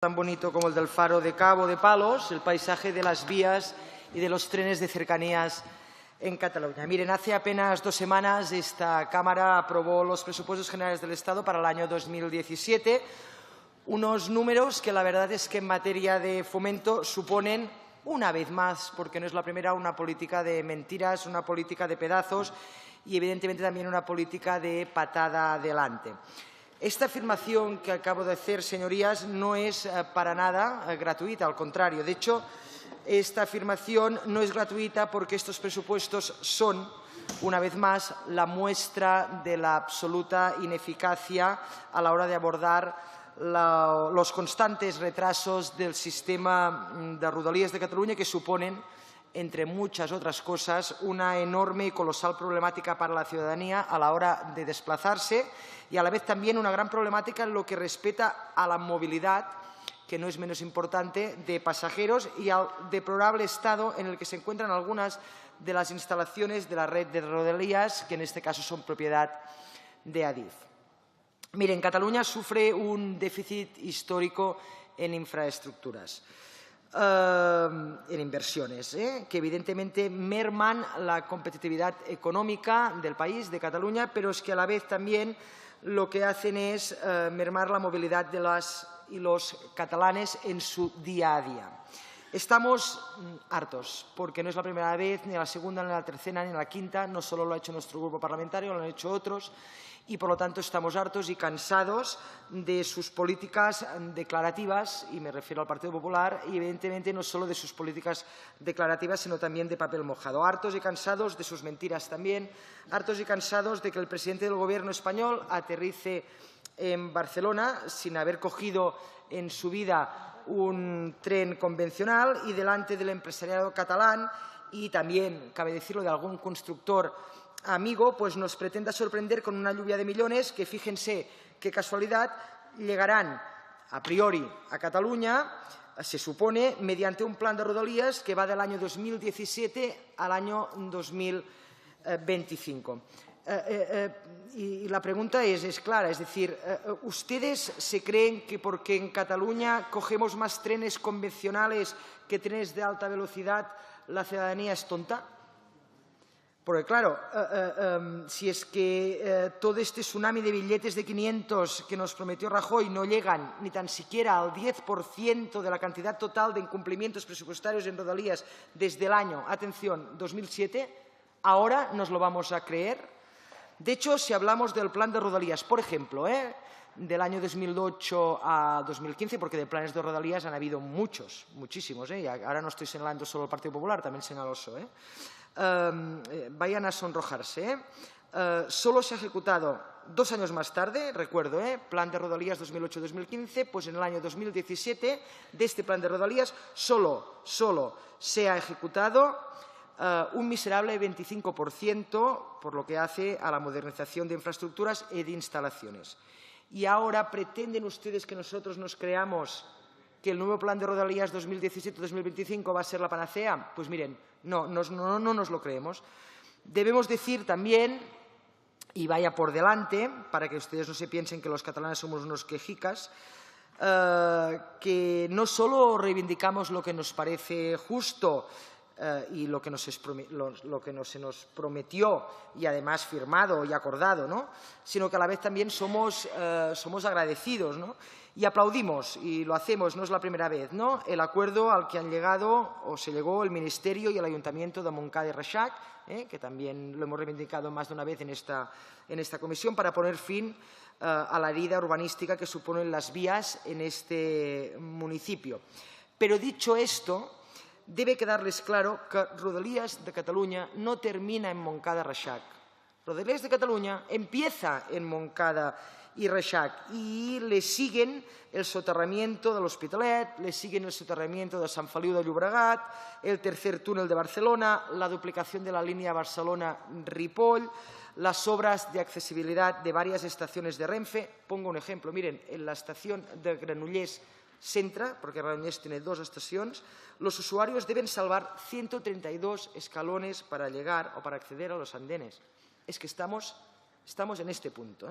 tan bonito como el del faro de Cabo de Palos, el paisaje de las vías y de los trenes de cercanías en Cataluña. Miren, hace apenas 2 semanas esta Cámara aprobó los presupuestos generales del Estado para el año 2017, unos números que la verdad es que en materia de fomento suponen, una vez más, porque no es la primera, una política de mentiras, una política de pedazos y evidentemente también una política de patada adelante. Esta afirmación que acabo de hacer, señorías, no es para nada gratuita, al contrario. De hecho, esta afirmación no es gratuita porque estos presupuestos son, una vez más, la muestra de la absoluta ineficacia a la hora de abordar los constantes retrasos del sistema de Rodalies de Cataluña que suponen, entre muchas otras cosas, una enorme y colosal problemática para la ciudadanía a la hora de desplazarse y a la vez también una gran problemática en lo que respecta a la movilidad, que no es menos importante, de pasajeros y al deplorable estado en el que se encuentran algunas de las instalaciones de la red de Rodalies, que en este caso son propiedad de Adif. Miren, Cataluña sufre un déficit histórico en infraestructuras. En inversiones, que evidentemente merman la competitividad económica del país, de Cataluña, pero es que a la vez también lo que hacen es mermar la movilidad de las y los catalanes en su día a día. Estamos hartos, porque no es la primera vez, ni la segunda, ni la tercera, ni la quinta, no solo lo ha hecho nuestro grupo parlamentario, lo han hecho otros, y por lo tanto estamos hartos y cansados de sus políticas declarativas, y me refiero al Partido Popular, y evidentemente no solo de sus políticas declarativas, sino también de papel mojado. Hartos y cansados de sus mentiras también, hartos y cansados de que el presidente del Gobierno español aterrice en Barcelona sin haber cogido en su vida un tren convencional y delante del empresariado catalán y también, cabe decirlo, de algún constructor amigo, pues nos pretenda sorprender con una lluvia de millones que, fíjense qué casualidad, llegarán a priori a Cataluña, se supone, mediante un plan de Rodalies que va del año 2017 al año 2025. Y la pregunta es clara, es decir, ¿ustedes se creen que porque en Cataluña cogemos más trenes convencionales que trenes de alta velocidad, la ciudadanía es tonta? Porque, claro, si es que todo este tsunami de billetes de 500 que nos prometió Rajoy no llegan ni tan siquiera al 10% de la cantidad total de incumplimientos presupuestarios en Rodalies desde el año, atención, 2007, ¿ahora nos lo vamos a creer? De hecho, si hablamos del plan de Rodalies, por ejemplo, del año 2008 a 2015, porque de planes de Rodalies han habido muchos, muchísimos, y ahora no estoy señalando solo el Partido Popular, también señalo el PSOE, vayan a sonrojarse. Solo se ha ejecutado 2 años más tarde, recuerdo, plan de Rodalies 2008-2015, pues en el año 2017 de este plan de Rodalies solo se ha ejecutado un miserable 25% por lo que hace a la modernización de infraestructuras y de instalaciones. Y ahora pretenden ustedes que nosotros nos creamos que el nuevo plan de Rodalies 2017-2025 va a ser la panacea. Pues miren, no nos lo creemos. Debemos decir también, y vaya por delante, para que ustedes no se piensen que los catalanes somos unos quejicas, que no solo reivindicamos lo que nos parece justo y lo que se nos prometió y además firmado y acordado, ¿no?, sino que a la vez también somos agradecidos, ¿no?, y aplaudimos, y lo hacemos, no es la primera vez, ¿no?, el acuerdo al que han llegado o se llegó el Ministerio y el Ayuntamiento de Montcada y Reixac, que también lo hemos reivindicado más de una vez en esta comisión, para poner fin a la herida urbanística que suponen las vías en este municipio. Pero dicho esto, debe quedarles claro que Rodalies de Cataluña no termina en Montcada y Reixac. Rodalies de Cataluña empieza en Montcada y Reixac y le siguen el soterramiento de l'Hospitalet, le siguen el soterramiento de Sant Feliu de Llobregat, el tercer túnel de Barcelona, la duplicación de la línea Barcelona-Ripoll, las obras de accesibilidad de varias estaciones de Renfe. Pongo un ejemplo, miren, en la estación de Granollers Centre, porque Granollers tiene 2 estaciones, los usuarios deben salvar 132 escalones para llegar o para acceder a los andenes. Es que estamos en este punto.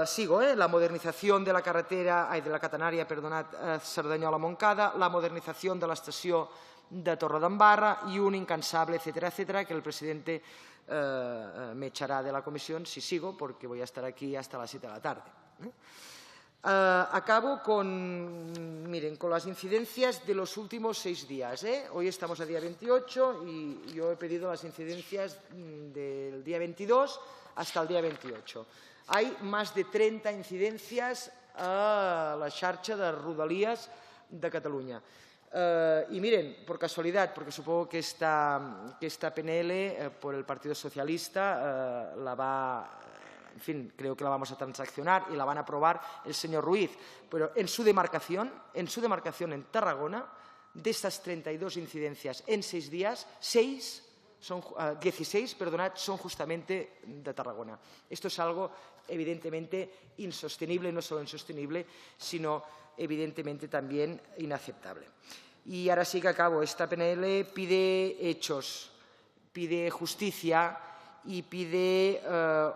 Sigo, la modernización de la carretera, de la catenària, perdonad, Cerdanyola-Montcada, la modernización de la estació de Torredembarra y un incansable, etcétera, etcétera, que el presidente me echará de la comisión si sigo, porque voy a estar aquí hasta las 7 de la tarde. Acabo con las incidencias de los últimos 6 días. Hoy estamos a día 28 y yo he pedido las incidencias del día 22 hasta el día 28. Hay más de 30 incidencias a la xarxa de Rodalies de Cataluña. Y miren, por casualidad, porque supongo que esta PNL por el Partido Socialista creo que la vamos a transaccionar y la van a aprobar el señor Ruiz, pero en su demarcación en Tarragona, de estas 32 incidencias en 6 días, 16 son justamente de Tarragona. Esto es algo evidentemente insostenible, no solo insostenible, sino evidentemente también inaceptable. Y ahora sí que acabo. Esta PNL pide hechos, pide justicia y pide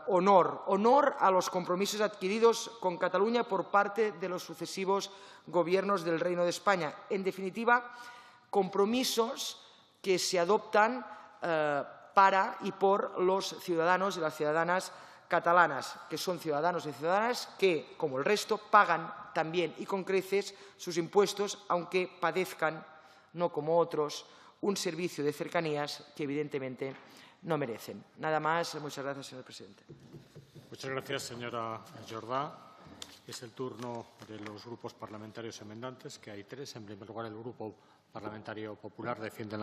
honor a los compromisos adquiridos con Cataluña por parte de los sucesivos gobiernos del Reino de España. En definitiva, compromisos que se adoptan para y por los ciudadanos y las ciudadanas catalanas, que son ciudadanos y ciudadanas que, como el resto, pagan también y con creces sus impuestos, aunque padezcan, no como otros, un servicio de cercanías que evidentemente no merecen. Nada más. Muchas gracias, señor presidente. Muchas gracias, señora Jordà. Es el turno de los grupos parlamentarios enmendantes, que hay 3. En primer lugar, el Grupo Parlamentario Popular defiende